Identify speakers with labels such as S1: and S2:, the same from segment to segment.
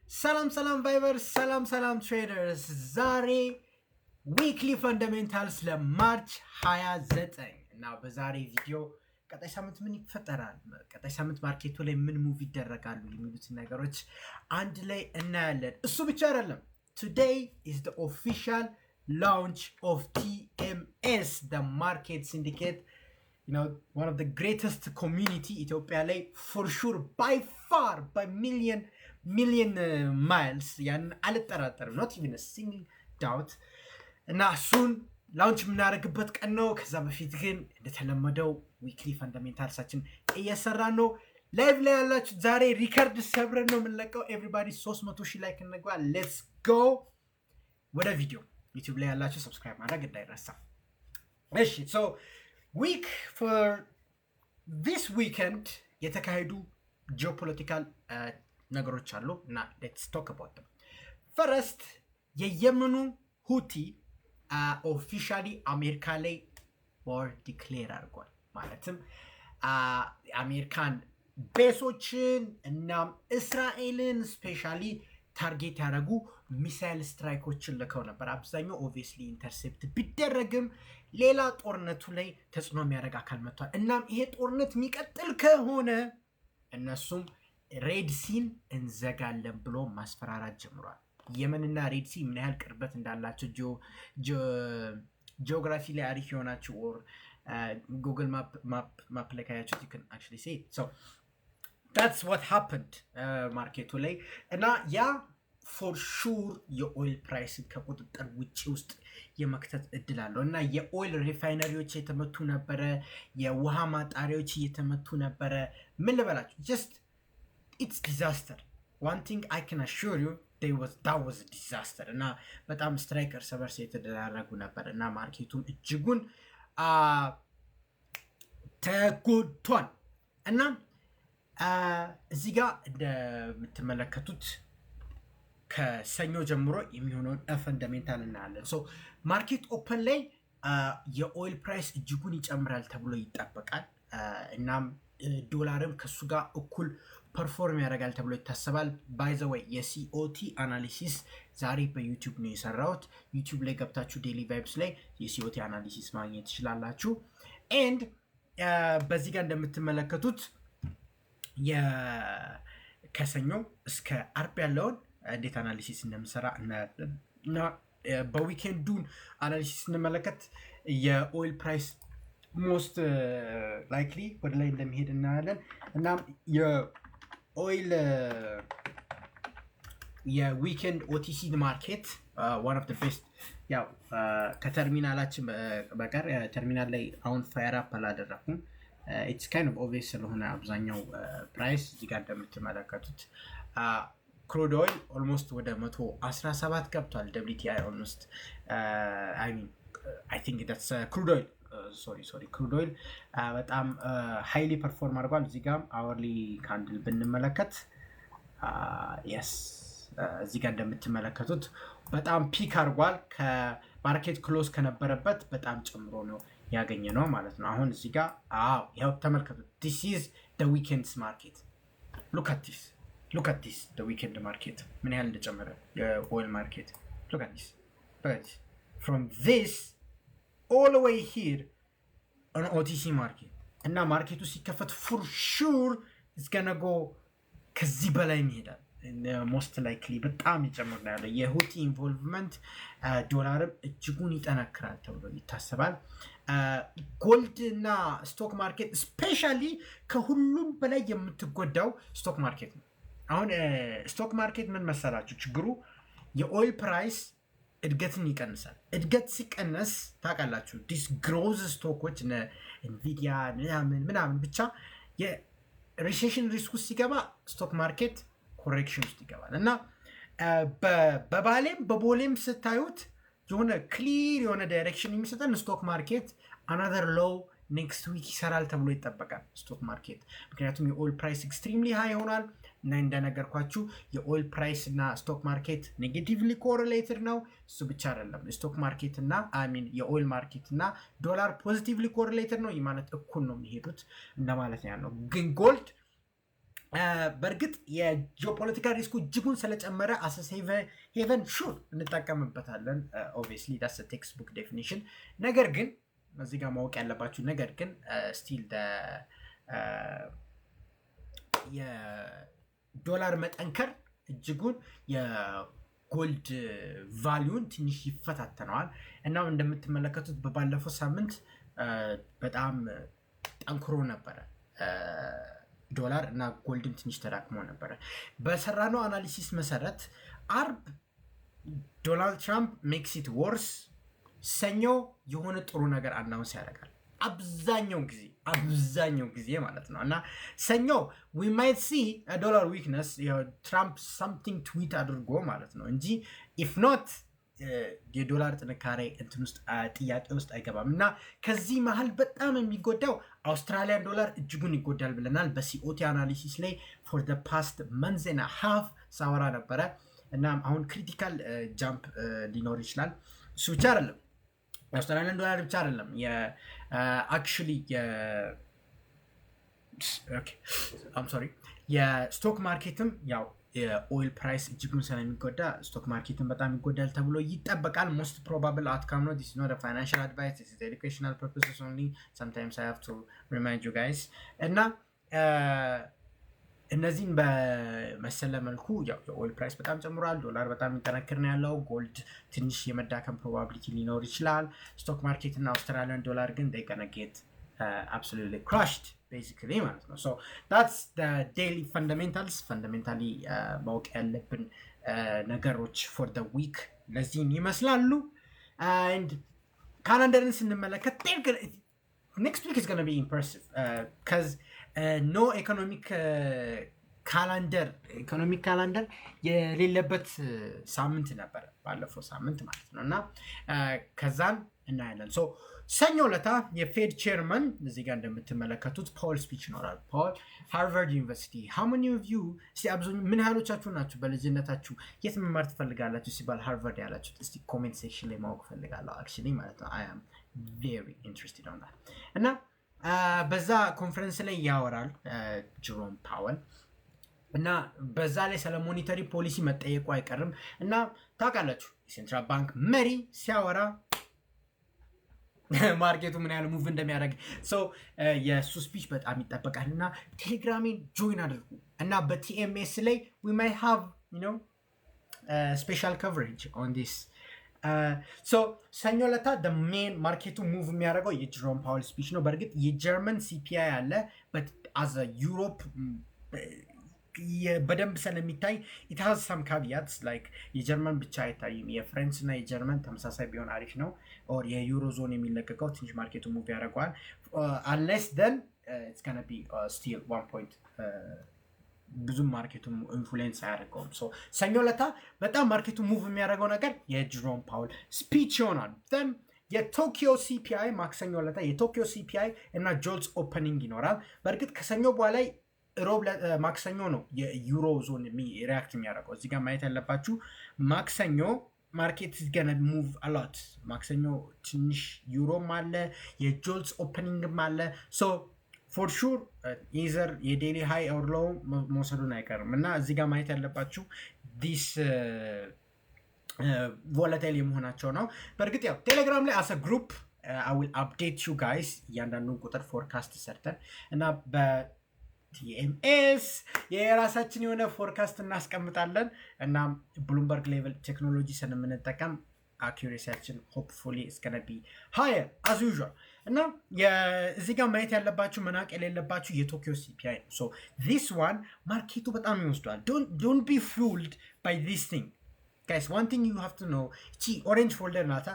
S1: ሰላም ቫይበር ሰላም ትሬደርስ ዛሬ ዊክሊ ፈንዳሜንታልስ ለማርች 29 እና በዛሬ ቪዲዮ ቀጣይ ሳምንት ምን ይፈጠራል፣ ቀጣይ ሳምንት ማርኬቱ ላይ ምን ሙቭ ይደረጋሉ የሚሉትን ነገሮች አንድ ላይ እናያለን። እሱ ብቻ አይደለም። today is the official launch of TMS, the market syndicate, one of the greatest community Ethiopia ላይ for sure by far by million miles ያን አልጠራጠርም, not even a single doubt። እና እሱን ላውንች የምናደርግበት ቀን ነው። ከዛ በፊት ግን እንደተለመደው ዊክሊ ፈንዳሜንታልሳችን እየሰራን ነው። ላይቭ ላይ ያላችሁ ዛሬ ሪከርድ ሰብረን ነው የምንለቀው። ኤቭሪባዲ 300,000 ላይክ እንግባ። ሌትስ ጎ ወደ ቪዲዮ። ዩቲዩብ ላይ ያላችሁ ሰብስክራይብ ማድረግ እንዳይረሳ። እሺ ሶ ዊክ ፎር ዲስ ዊኬንድ የተካሄዱ ጂኦፖለቲካል ነገሮች አሉ እና ሌትስ ቶክ አባውት them። ፈረስት የየመኑ ሁቲ ኦፊሻሊ አሜሪካ ላይ ዋር ዲክሌር አድርጓል። ማለትም አሜሪካን ቤሶችን እናም እስራኤልን ስፔሻሊ ታርጌት ያደረጉ ሚሳይል ስትራይኮችን ልከው ነበር። አብዛኛው ኦብቪየስሊ ኢንተርሴፕት ቢደረግም ሌላ ጦርነቱ ላይ ተጽዕኖ የሚያደርግ አካል መጥቷል። እናም ይሄ ጦርነት የሚቀጥል ከሆነ እነሱም ሬድሲን እንዘጋለን ብሎ ማስፈራራት ጀምሯል። የመንና ሬድሲ ምን ያህል ቅርበት እንዳላቸው ጂኦግራፊ ላይ አሪፍ የሆናችሁ ኦር ጉግል ማፕ ላይ ካያችሁት you can actually see it. So that's what happened ማርኬቱ ላይ እና ያ for sure የኦይል ፕራይስ ከቁጥጥር ውጪ ውስጥ የመክተት እድል አለው እና የኦይል ሪፋይነሪዎች የተመቱ ነበረ፣ የውሃ ማጣሪያዎች የተመቱ ነበረ። ምን ልበላችሁ just it's disaster. One thing I can assure you that was a disaster እና በጣም ስትራይክ እርስ በርስ የተደራረጉ ነበር እና ማርኬቱን እጅጉን ተጎድቷል። እና እዚህ ጋር እንደምትመለከቱት ከሰኞ ጀምሮ የሚሆነውን ፈንዳሜንታል እናያለን። ሶ ማርኬት ኦፐን ላይ የኦይል ፕራይስ እጅጉን ይጨምራል ተብሎ ይጠበቃል። እናም ዶላርም ከሱ ጋር እኩል ፐርፎርም ያደርጋል ተብሎ ይታሰባል። ባይ ዘ ወይ የሲኦቲ አናሊሲስ ዛሬ በዩቲዩብ ነው የሰራሁት። ዩቲዩብ ላይ ገብታችሁ ዴሊ ቫይብስ ላይ የሲኦቲ አናሊሲስ ማግኘት ትችላላችሁ። ኤንድ በዚህ ጋር እንደምትመለከቱት ከሰኞ እስከ አርብ ያለውን እንዴት አናሊሲስ እንደምሰራ እናያለን። እና በዊኬንዱን አናሊሲስ ስንመለከት የኦይል ፕራይስ ሞስት ላይክሊ ወደ ላይ እንደሚሄድ እናያለን። እናም የኦይል የዊኬንድ ኦቲሲ ማርኬት one of the best ያው ከተርሚናላችን በቀር ተርሚናል ላይ አሁን ፋየር አፕ አላደረኩም። it's kind of obvious ስለሆነ አብዛኛው ፕራይስ እዚህ ጋር እንደምትመለከቱት ክሩድ ኦይል ኦልሞስት ወደ 117 ገብቷል። WTI ኦልሞስት I think that's crude oil sorry ክሩድ ኦይል በጣም ሃይሊ ፐርፎርም አድርጓል። እዚህ ጋር አወርሊ ካንድል ብንመለከት yes እዚህ ጋር እንደምትመለከቱት በጣም ፒክ አድርጓል። ከማርኬት ክሎዝ ከነበረበት በጣም ጨምሮ ነው ያገኘ ነው ማለት ነው። አሁን እዚህ ጋር ያው ተመልከቱት። this is the weekend's market. look at this the weekend market ምን ያህል እንደጨመረ የኦይል ማርኬት look at this from this all the way here on OTC market እና ማርኬቱ ሲከፈት for sure it's gonna go ከዚህ በላይ ይሄዳል። most likely በጣም ይጨምር ነው ያለው። የሁቲ ኢንቮልቭመንት ዶላርም እጅጉን ይጠነክራል ተብሎ ይታሰባል። ጎልድ እና ስቶክ ማርኬት ስፔሻሊ ከሁሉም በላይ የምትጎዳው ስቶክ ማርኬት ነው። አሁን ስቶክ ማርኬት ምን መሰላችሁ ችግሩ? የኦይል ፕራይስ እድገትን ይቀንሳል። እድገት ሲቀነስ ታውቃላችሁ ዲስ ግሮዝ ስቶኮች ኢንቪዲያ ምናምን ብቻ የሪሴሽን ሪስክ ውስጥ ሲገባ ስቶክ ማርኬት ኮሬክሽን ውስጥ ይገባል እና በባሌም በቦሌም ስታዩት የሆነ ክሊር የሆነ ዳይሬክሽን የሚሰጠን ስቶክ ማርኬት አናዘር ሎው ኔክስት ዊክ ይሰራል ተብሎ ይጠበቃል ስቶክ ማርኬት። ምክንያቱም የኦይል ፕራይስ ኤክስትሪምሊ ሃይ ይሆናል እና እንደነገርኳችሁ የኦይል ፕራይስ እና ስቶክ ማርኬት ኔጌቲቭሊ ኮሪሌትድ ነው። እሱ ብቻ አይደለም ስቶክ ማርኬት እና የኦይል ማርኬት እና ዶላር ፖዚቲቭሊ ኮሪሌትድ ነው። ይህ ማለት እኩል ነው የሚሄዱት እንደማለት ነው ያለው። ግን ጎልድ በእርግጥ የጂኦፖለቲካል ሪስኩ እጅጉን ስለጨመረ አሰ ሴቭ ሄቨን ሹር እንጠቀምበታለን። ኦብቪየስሊ ዳስ ቴክስት ቡክ ዴፊኒሽን። ነገር ግን እዚህ ጋር ማወቅ ያለባችሁ ነገር ግን ስቲል የዶላር መጠንከር እጅጉን የጎልድ ቫሊዩን ትንሽ ይፈታተነዋል። እናም እንደምትመለከቱት በባለፈው ሳምንት በጣም ጠንክሮ ነበረ ዶላር እና ጎልድም ትንሽ ተዳክሞ ነበረ። በሰራነው አናሊሲስ መሰረት አርብ ዶናልድ ትራምፕ ሜክስ ኢት ወርስ፣ ሰኞ የሆነ ጥሩ ነገር አናውንስ ያደርጋል። አብዛኛው ጊዜ ማለት ነው። እና ሰኞ ዊ ማይት ሲ ዶላር ዊክነስ ትራምፕ ሳምቲንግ ትዊት አድርጎ ማለት ነው እንጂ ኢፍ ኖት የዶላር ጥንካሬ እንትን ውስጥ ጥያቄ ውስጥ አይገባም። እና ከዚህ መሀል በጣም የሚጎዳው አውስትራሊያን ዶላር እጅጉን ይጎዳል ብለናል በሲኦቲ አናሊሲስ ላይ ፎር ደ ፓስት መንዝ እና ሃፍ ሳወራ ነበረ። እና አሁን ክሪቲካል ጃምፕ ሊኖር ይችላል። እሱ ብቻ አይደለም፣ የአውስትራሊያን ዶላር ብቻ አይደለም፣ አክቹዋሊ የስቶክ ማርኬትም ያው የኦይል ፕራይስ እጅጉን ስለሚጎዳ ስቶክ ማርኬትን በጣም ይጎዳል ተብሎ ይጠበቃል። ሞስት ፕሮባብል አውትካም ነው። ዲስ ኢዝ ኖት ፋይናንሻል አድቫይስ፣ ዲስ ኢዝ ኤዱኬሽናል ፐርፐስስ ኦንሊ። ሰምታይምስ አይ ሃቭ ቱ ሪማይንድ ዩ ጋይስ። እና እነዚህን በመሰለ መልኩ ያው የኦይል ፕራይስ በጣም ጨምሯል። ዶላር በጣም የሚጠነክር ነው ያለው። ጎልድ ትንሽ የመዳከም ፕሮባቢሊቲ ሊኖር ይችላል። ስቶክ ማርኬት እና አውስትራሊያን ዶላር ግን they gonna get absolutely crushed basically ማለት ነው። so that's the daily fundamentals fundamentally ማወቅ ያለብን ነገሮች for the week ለዚህን ይመስላሉ። and ካላንደርን ስንመለከት next week is going to be impressive because no economic calendar የሌለበት ሳምንት ነበር ባለፈው ሳምንት ማለት ነው። እና ከዛን እናያለን። ሶ ሰኞ ለታ የፌድ ቼርመን እዚህ ጋር እንደምትመለከቱት ፓውል ስፒች ይኖራል። ፓውል ሃርቫርድ ዩኒቨርሲቲ how many of you ምን ያህሎቻችሁ ናችሁ በልጅነታችሁ የት መማር ትፈልጋላችሁ ሲባል ሃርቫርድ ያላችሁት? እስቲ ኮሜንት ሴክሽን ላይ ማወቅ ፈልጋለሁ actually ማለት ነው። I am very interested on that። እና በዛ ኮንፈረንስ ላይ ያወራል ጀሮም ፓወል እና በዛ ላይ ስለ ሞኔታሪ ፖሊሲ መጠየቁ አይቀርም። እና ታውቃላችሁ የሴንትራል ባንክ መሪ ሲያወራ ማርኬቱ ምን ያህል ሙቭ እንደሚያደርግ ሰው የሱ ስፒች በጣም ይጠበቃል። እና ቴሌግራሜን ጆይን አድርጉ እና በቲኤምኤስ ላይ we might have special coverage on this። ሰኞ ለታ the main ማርኬቱ ሙቭ የሚያደርገው የጀሮም ፓወል ስፒች ነው። በእርግጥ የጀርመን ሲፒአይ አለ but as a Europe በደንብ ስለሚታይ it has some caveats like የጀርመን ብቻ አይታይም። የፍራንስ እና የጀርመን ተመሳሳይ ቢሆን አሪፍ ነው። or የዩሮ ዞን የሚለቀቀው ትንሽ ማርኬቱ ሙቭ ያደርገዋል unless then it's gonna be still 1 point ብዙም ማርኬቱ ኢንፍሉዌንስ አያደርገውም። ሶ ሰኞ ለታ በጣም ማርኬቱ ሙቭ የሚያደርገው ነገር የጀሮም ፓወል ስፒች ይሆናል። then የቶኪዮ ሲፒአይ ማክሰኞ ለታ የቶኪዮ ሲፒአይ እና ጆልስ ኦፐኒንግ ይኖራል። በእርግጥ ከሰኞ በኋላ ሮብ ማክሰኞ ነው የዩሮ ዞን ሪያክት የሚያደርገው። እዚህ ጋር ማየት ያለባችሁ ማክሰኞ ማርኬት is gonna move a lot። ማክሰኞ ትንሽ ዩሮም አለ የጆልስ ኦፐኒንግም አለ። ሶ ፎር ሹር ኢዘር የዴሊ ሃይ ኦር ሎው መውሰዱን አይቀርም። እና እዚህ ጋር ማየት ያለባችሁ ዲስ ቮላታይል የመሆናቸው ነው። በእርግጥ ያው ቴሌግራም ላይ አሰ ግሩፕ I will update you guys እያንዳንዱን ቁጥር ፎርካስት ሰርተን እና በቲኤምኤስ የራሳችን የሆነ ፎርካስት እናስቀምጣለን። እና ብሉምበርግ ሌቨል ቴክኖሎጂ ስለምንጠቀም አኪሬሲያችን ሆፕፉሊ is gonna be higher as usual። እና እዚህ ጋር ማየት ያለባችሁ መናቅ የሌለባችሁ የቶኪዮ ሲፒአይ ነው። so this one ማርኬቱ በጣም ይወስዷል። don't be fooled by this thing guys። one thing you have to know እቺ ኦሬንጅ ፎልደር ናታ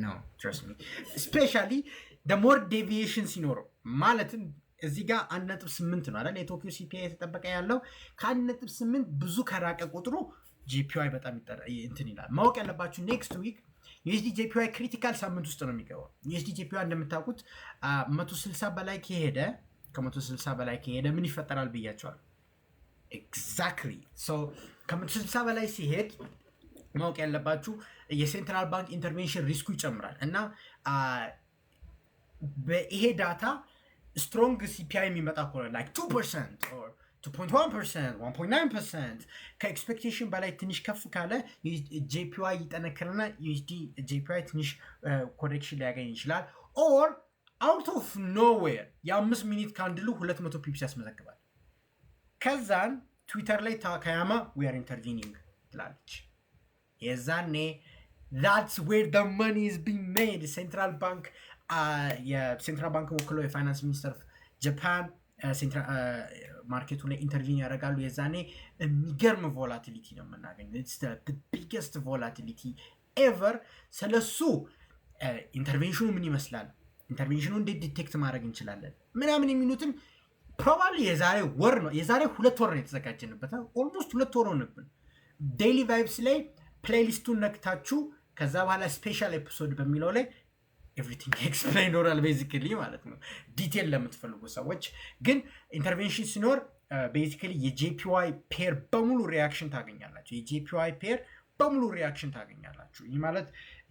S1: no trust me especially the more deviation ሲኖረው ማለትም እዚህ ጋር 1.8 ነው አይደል የቶኪዮ ሲፒአይ የተጠበቀ ያለው ከ1.8 ብዙ ከራቀ ቁጥሩ ጂፒአይ በጣም እንትን ይላል። ማወቅ ያለባችሁ ኔክስት ዊክ ዩኤስዲ ጂፒአይ ክሪቲካል ሳምንት ውስጥ ነው የሚገባው። ዩኤስዲ ጂፒአይ እንደምታውቁት 160 በላይ ከሄደ ከ160 በላይ ከሄደ ምን ይፈጠራል ብያቸዋል። ኤግዛክትሊ ሶ ከ160 በላይ ሲሄድ ማወቅ ያለባችሁ የሴንትራል ባንክ ኢንተርቬንሽን ሪስኩ ይጨምራል። እና በይሄ ዳታ ስትሮንግ ሲፒአይ የሚመጣ ከሆነ like 2% or 2.1% 1.9% ከኤክስፔክቴሽን በላይ ትንሽ ከፍ ካለ ጄፒዋይ ይጠነክርና ዩኤስዲ ጄፒዋይ ትንሽ ኮሬክሽን ሊያገኝ ይችላል። ኦር አውት ኦፍ ኖዌር የ5 ሚኒት ካንድሉ 200 ፒፕስ ያስመዘግባል። ከዛን ትዊተር ላይ ታካያማ we are intervening ትላለች። የዛኔ that's where the money is being made። ሴንትራል ባንክ የሴንትራል ባንክ ወክሎ የፋይናንስ ሚኒስተር ጃፓን ማርኬቱ ላይ ኢንተርቪን ያደርጋሉ። የዛኔ የሚገርም ቮላቲሊቲ ነው የምናገኘው። it's the biggest volatility ever። ስለሱ ኢንተርቬንሽኑ ምን ይመስላል፣ ኢንተርቬንሽኑ እንዴት ዲቴክት ማድረግ እንችላለን ምናምን የሚሉትን ፕሮባብሊ የዛሬ 2 ወር ነው የተዘጋጀንበት። ኦልሞስት 2 ወር ሆነብን። ዴይሊ ቫይብስ ላይ ፕሌሊስቱን ነክታችሁ ከዛ በኋላ ስፔሻል ኤፒሶድ በሚለው ላይ ኤቭሪቲንግ ኤክስፕሌን ይኖራል ቤዚክሊ ማለት ነው። ዲቴል ለምትፈልጉ ሰዎች ግን ኢንተርቬንሽን ሲኖር ቤዚክሊ የጄፒዋይ ፔር በሙሉ ሪያክሽን ታገኛላችሁ። የጄፒዋይ ፔር በሙሉ ሪያክሽን ታገኛላችሁ። ይህ ማለት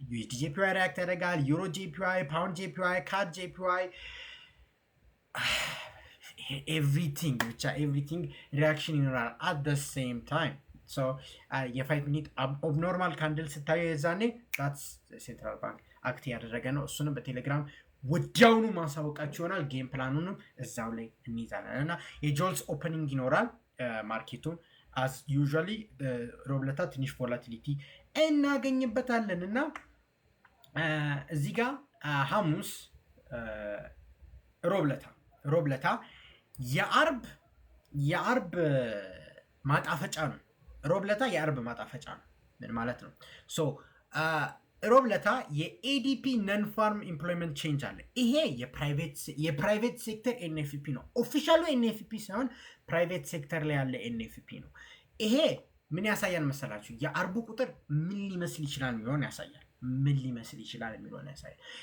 S1: ዩኤስዲ ጄፒዋይ ሪያክት ያደርጋል፣ ዩሮ ጄፒዋይ፣ ፓውንድ ጄፒዋይ፣ ካድ ጄፒዋይ፣ ኤቭሪቲንግ ብቻ ኤቭሪቲንግ ሪያክሽን ይኖራል አት ደ ሴም ታይም። የ5 ሚኒት ኦብኖርማል ካንድል ስታዩ የዛኔ ሴንትራል ባንክ አክት ያደረገ ነው። እሱንም በቴሌግራም ወዲያውኑ ማሳወቃችሁ ይሆናል። ጌም ፕላኑንም እዛው ላይ እንይዛለን እና የጆልስ ኦፐኒንግ ይኖራል ማርኬቱን as usually ሮብለታ ትንሽ ቮላቲሊቲ እናገኝበታለን እና እዚህ ጋር ሐሙስ ሮብለታ የአርብ ማጣፈጫ ነው። ሮብለታ የአርብ ማጣፈጫ ነው። ምን ማለት ነው? ሮብለታ የኤዲፒ ነን ፋርም ኢምፕሎይመንት ቼንጅ አለ። ይሄ የፕራይቬት ሴክተር ኤንኤፍፒ ነው። ኦፊሻሉ ኤንኤፍፒ ሳይሆን ፕራይቬት ሴክተር ላይ ያለ ኤንኤፍፒ ነው። ይሄ ምን ያሳያል መሰላችሁ? የአርቡ ቁጥር ምን ሊመስል ይችላል የሚለውን ያሳያል።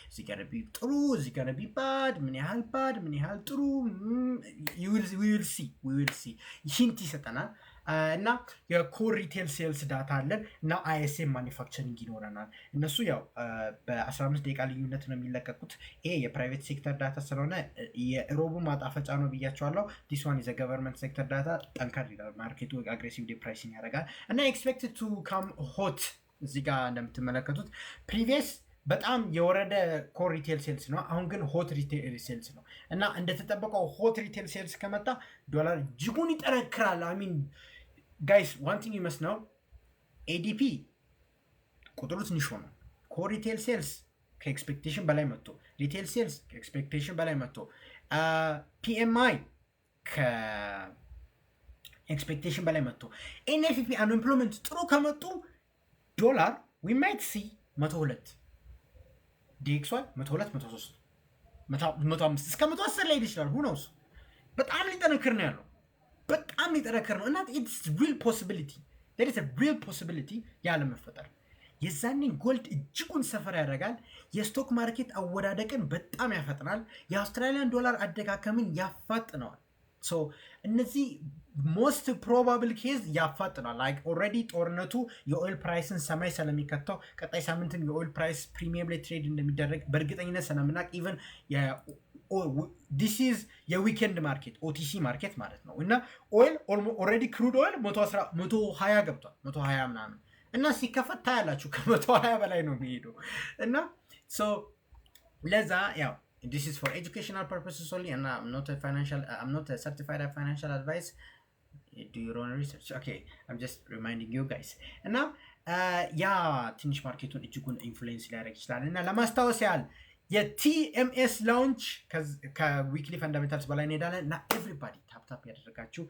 S1: እዚህ ጋር ቢ ጥሩ፣ እዚህ ጋር ቢ ባድ፣ ምን ያህል ባድ፣ ምን ያህል ጥሩ we will see ሂንት ይሰጠናል። እና የኮር ሪቴል ሴልስ ዳታ አለን እና አይኤስኤም ማኒፋክቸሪንግ ይኖረናል። እነሱ ያው በ15 ደቂቃ ልዩነት ነው የሚለቀቁት። ይሄ የፕራይቬት ሴክተር ዳታ ስለሆነ የሮቡ ማጣፈጫ ነው ብያቸዋለሁ። ዲስ ዋን ኢዝ ገቨርንመንት ሴክተር ዳታ ጠንከር ይላል። ማርኬቱ አግሬሲቭ ፕራይሲንግ ያደርጋል እና ኤክስፔክትድ ቱ ካም ሆት። እዚህ ጋር እንደምትመለከቱት ፕሪቪየስ በጣም የወረደ ኮር ሪቴል ሴልስ ነው። አሁን ግን ሆት ሪቴል ሴልስ ነው እና እንደተጠበቀው ሆት ሪቴል ሴልስ ከመጣ ዶላር እጅጉን ይጠነክራል። አሚን ጋይስ ዋን ቲንግ ዩ መስት ነው፣ ኤዲፒ ቁጥሩ ትንሽ ሆኖ ኮር ሪቴል ሴልስ ከኤክስፔክቴሽን በላይ መጥቶ፣ ሪቴል ሴልስ ከኤክስፔክቴሽን በላይ መጥቶ፣ ፒኤምአይ ከኤክስፔክቴሽን በላይ መጥቶ፣ ኤንኤፍፒ አንኤምፕሎይመንት ጥሩ ከመጡ ዶላር ዊ ማይት ሲ 102 ዲኤክስዋይ 102 103 105 እስከ 110 ላይ ይችላል። ሁ ኖውስ በጣም ሊጠነክር ነው ያለው። በጣም ሊጠነክር ነው እና ኢትስ ሪል ፖሲቢሊቲ there is a real possibility ያለ መፈጠር። የዛኔ ጎልድ እጅጉን ሰፈር ያደርጋል። የስቶክ ማርኬት አወዳደቅን በጣም ያፈጥናል። የአውስትራሊያን ዶላር አደጋከምን ያፋጥነዋል። ሶ እነዚህ ሞስት ፕሮባብል ኬዝ ያፋጥናል። ላይክ ኦልሬዲ ጦርነቱ የኦይል ፕራይስን ሰማይ ስለሚከተው ቀጣይ ሳምንትም የኦይል ፕራይስ ፕሪሚየም ላይ ትሬድ እንደሚደረግ በእርግጠኝነት ስለምናቅ ኢቨን ዲስ ኢዝ የዊኬንድ ማርኬት ኦቲሲ ማርኬት ማለት ነው እና ኦይል ኦልሬዲ ክሩድ ኦይል 120 ገብቷል 120 ምናምን እና ሲከፈት ታያላችሁ ከ120 በላይ ነው የሚሄደው እና ሶ ለዛ ያው this is for educational purposes only and I'm not a certified financial advice. Do your own research. Okay, I'm just reminding you guys. እና ያ ትንሽ ማርኬቱን እጅጉን ኢንፍሉዌንስ ሊያደርግ ይችላል እና ለማስታወስ ያህል የቲኤምኤስ ላውንች ከዊክሊ ፈንዳሜንታልስ በላይ እንሄዳለን እና ኤቭሪባዲ ታፕታፕ ያደረጋችሁ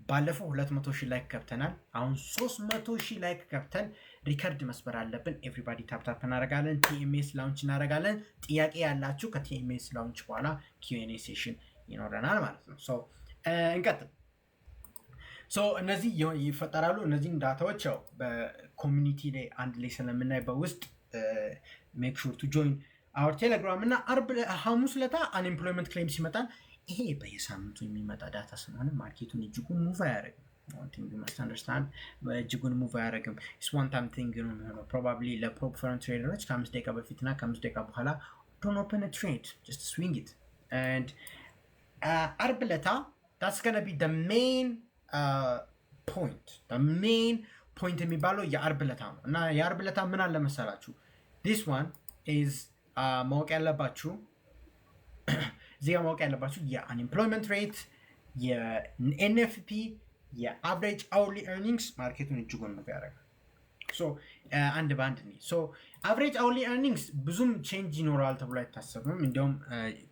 S1: ባለፈው 200,000 ላይክ ገብተናል። አሁን 300,000 ላይክ ገብተን ሪከርድ መስበር አለብን። ኤቭሪባዲ ታፕታፕ እናደርጋለን። ቲኤምኤስ ላውንች እናደርጋለን። ጥያቄ ያላችሁ ከቲኤምኤስ ላውንች በኋላ ኪዩኤንኤ ሴሽን ይኖረናል ማለት ነው። ሶ እንቀጥል። ሶ እነዚህ ይፈጠራሉ። እነዚህን ዳታዎች ያው በኮሚኒቲ ላይ አንድ ላይ ስለምናይ በውስጥ ሜክ ሹር ቱ ጆይን አወር ቴሌግራም እና ሐሙስ ለታ አንኤምፕሎይመንት ክሌምስ ይመጣል። ይሄ በየሳምንቱ የሚመጣ ዳታ ስለሆነ ማርኬቱን እጅጉን ሙቭ አያደርግም። one thing you must understand እጅጉን ሙቭ አያደርግም። it's one time thing ነው የሚሆነው probably ለፕሮፐር ትሬደሮች ከ5 ደቂቃ በፊትና ከ5 ደቂቃ በኋላ don't open a trade, just swing it and አርብ ዕለታ that's gonna be the main point የሚባለው የአርብ ዕለታ ነው እና የአርብ ዕለታ ምን አለ መሰላችሁ this one is ማወቅ ያለባችሁ እዚህ ጋር ማወቅ ያለባችሁ የአንኤምፕሎይመንት ሬት የኤንኤፍፒ የአቨሬጅ አወርሊ ኤርኒንግስ ማርኬቱን እጅጉን ነው ያደርጋል። ሶ አንድ በአንድ ነው። ሶ አቨሬጅ አወርሊ ኤርኒንግስ ብዙም ቼንጅ ይኖራል ተብሎ አይታሰብም። እንዲያውም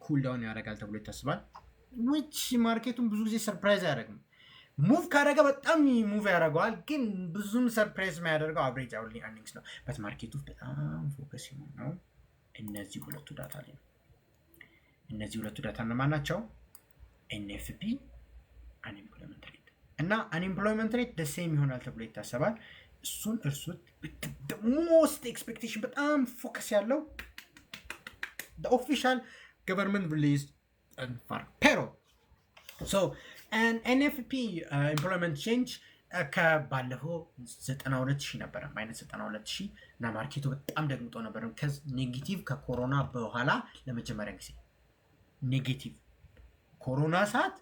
S1: ኩል ዳውን ያደርጋል ተብሎ ይታስባል። which ማርኬቱን ብዙ ጊዜ ሰርፕራይዝ አያደርግም። ሙቭ ካደረገ በጣም ሙቭ ያደርገዋል፣ ግን ብዙም ሰርፕራይዝ የሚያደርገው አቨሬጅ አወርሊ ኤርኒንግስ ነው። በት ማርኬቱ በጣም ፎከስ ነው እነዚህ ሁለቱ ዳታ ላይ ነው። እነዚህ ሁለቱ ዳታ እነማን ናቸው? ኤንኤፍፒ አንኤምፕሎይመንት ሬት እና አንኤምፕሎይመንት ሬት ደሴም ይሆናል ተብሎ ይታሰባል። እሱን እርሱት ሞስት ኤክስፔክቴሽን በጣም ፎከስ ያለው ኦፊሻል ገቨርንመንት ሪሊዝ ፔሮል ሶ ኤንኤፍፒ ኤምፕሎይመንት ቼንጅ ከባለፈው 92,000 ነበረ ማይነስ 92,000 እና ማርኬቱ በጣም ደግምጦ ነበር። ኔጌቲቭ ከኮሮና በኋላ ለመጀመሪያ ጊዜ ኔጌቲቭ ኮሮና ሰዓት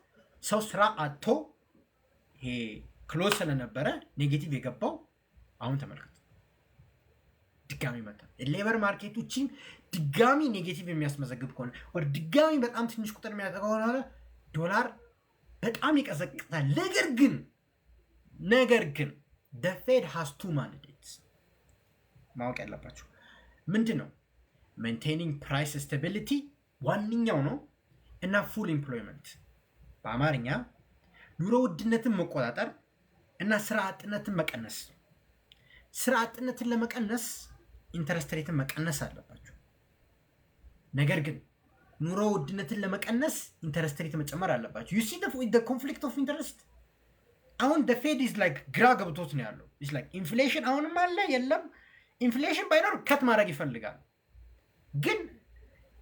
S1: ሰው ስራ አጥቶ ይሄ ክሎዝ ስለነበረ ኔጌቲቭ የገባው አሁን ተመልከቱ ድጋሚ መጣ። ሌበር ማርኬቶችን ድጋሚ ኔጌቲቭ የሚያስመዘግብ ከሆነ ወር ድጋሚ በጣም ትንሽ ቁጥር የሚያጠቃው ከሆነ ዶላር በጣም ይቀዘቅዛል። ነገር ግን the Fed has two mandates ማወቅ ያለባችሁ ምንድን ነው? maintaining price stability ዋንኛው ነው እና full employment በአማርኛ ኑሮ ውድነትን መቆጣጠር እና ስራ አጥነትን መቀነስ። ስራ አጥነትን ለመቀነስ ኢንተረስት ሬትን መቀነስ አለባችሁ። ነገር ግን ኑሮ ውድነትን ለመቀነስ ኢንተረስት ሬት መጨመር አለባችሁ። you see the conflict of interest አሁን the Fed is like ግራ ገብቶት ነው ያለው። it's like ኢንፍሌሽን አሁንም አለ የለም። ኢንፍሌሽን ባይኖር ከት ማድረግ ይፈልጋል፣ ግን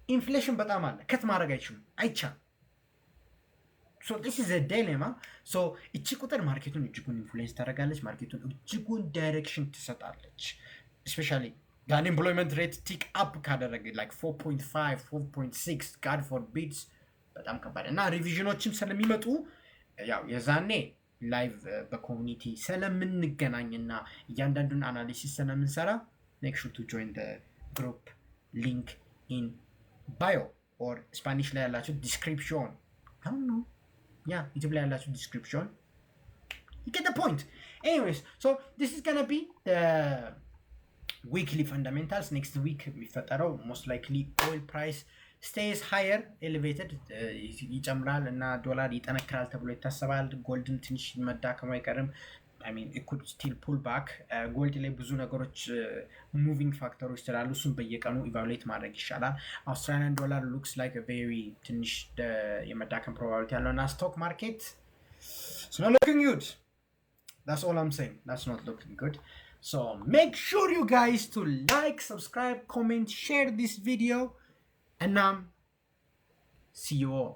S1: ኢንፍሌሽን በጣም አለ ከት ማድረግ አይቻልም። so this is a dilemma. so እቺ ቁጥር ማርኬቱን እጅጉን ኢንፍሉዌንስ ታደርጋለች፣ ማርኬቱን እጅጉን ዳይሬክሽን ትሰጣለች። especially the unemployment rate tick up ካደረገ like 4.5 4.6 god forbids በጣም ከባድ እና ሪቪዥኖችም ስለሚመጡ ያው የዛኔ ላይቭ በኮሚኒቲ ስለምንገናኝና እያንዳንዱን አናሊሲስ ስለምንሰራ make sure to join the group link in bio or ስፓኒሽ ላይ ያላችሁ description I don't know YouTube ላይ ያላችሁ description you get the point. Anyways, so this is gonna be the weekly fundamentals. Next week የሚፈጠረው most likely oil price stays higher elevated ይጨምራል እና ዶላር ይጠነክራል ተብሎ ይታሰባል። ጎልድን ትንሽ መዳከሙ አይቀርም። I mean it could still pull back. ጎልድ ላይ ብዙ ነገሮች moving factors ስላሉ እሱን በየቀኑ ኢቫሉዌት ማድረግ ይሻላል። አውስትራሊያን ዶላር looks like a very ትንሽ የመዳከም probability ያለው እና stock market it's not looking good. That's all I'm saying. That's not looking good. So make sure you guys to like, subscribe, comment, share this video and see you all